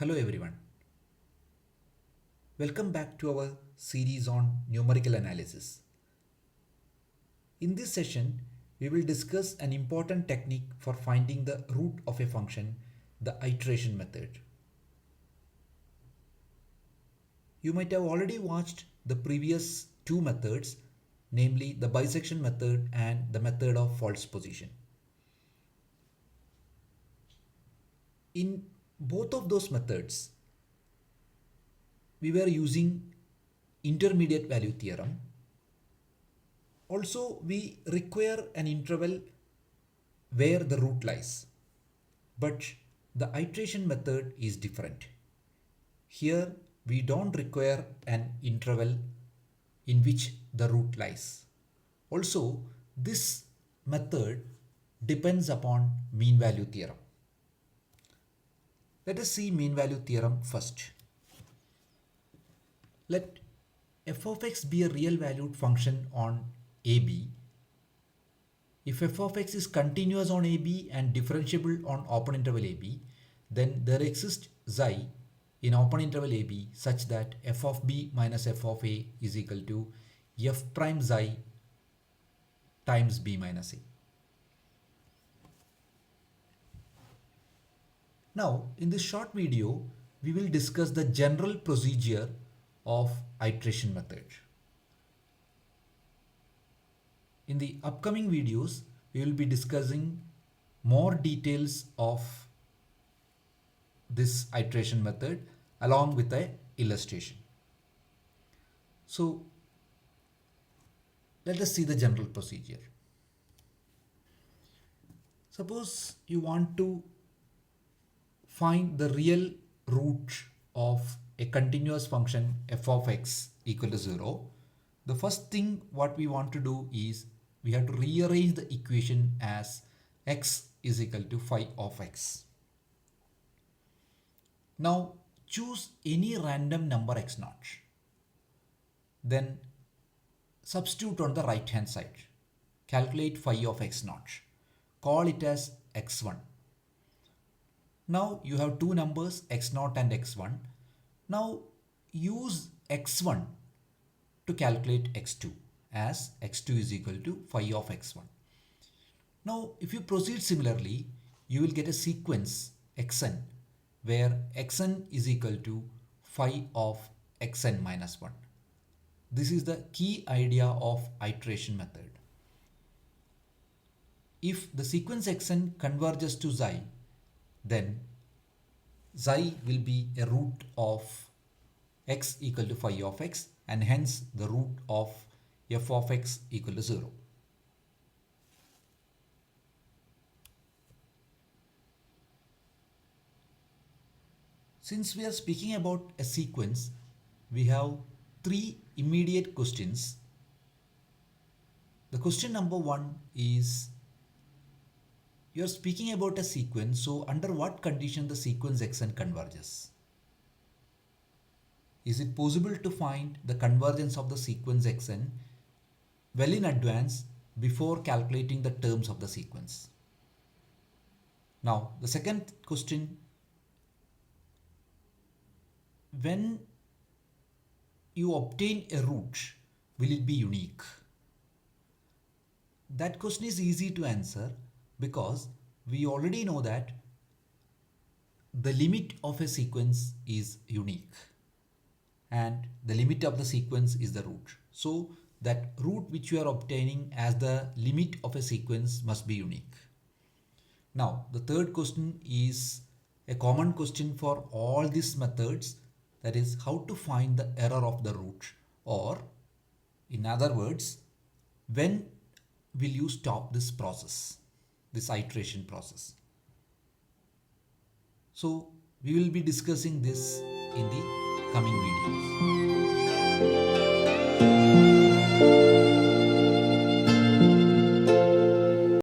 Hello everyone. Welcome back to our series on numerical analysis. In this session, we will discuss an important technique for finding the root of a function, the iteration method. You might have already watched the previous two methods, namely the bisection method and the method of false position. In both of those methods, we were using intermediate value theorem. Also, we require an interval where the root lies. But the iteration method is different. Here, we don't require an interval in which the root lies. Also, this method depends upon mean value theorem. Let us see mean value theorem first. Let f of x be a real valued function on AB. If f of x is continuous on AB and differentiable on open interval AB, then there exists xi in open interval AB such that f of b minus f of a is equal to f prime xi times b minus a. Now, in this short video, we will discuss the general procedure of iteration method. In the upcoming videos, we will be discussing more details of this iteration method along with an illustration. So, let us see the general procedure. Suppose you want to find the real root of a continuous function f of x equal to 0. The first thing what we want to do is we have to rearrange the equation as x is equal to phi of x. Now choose any random number x naught. Then substitute on the right hand side. Calculate phi of x naught. Call it as x1. Now you have two numbers x0 and x1. Now use x1 to calculate x2 as x2 is equal to phi of x1. Now if you proceed similarly, you will get a sequence xn where xn is equal to phi of xn minus 1. This is the key idea of iteration method. If the sequence xn converges to xi, then xi will be a root of x equal to phi of x and hence the root of f of x equal to 0. Since we are speaking about a sequence, we have three immediate questions. The question number one is, you are speaking about a sequence, so under what condition the sequence xn converges? Is it possible to find the convergence of the sequence xn well in advance before calculating the terms of the sequence? Now, the second question, when you obtain a root, will it be unique? That question is easy to answer because we already know that the limit of a sequence is unique and the limit of the sequence is the root. So that root which you are obtaining as the limit of a sequence must be unique. Now the third question is a common question for all these methods, that is how to find the error of the root, or in other words, when will you stop this process, this iteration process. So we will be discussing this in the coming videos.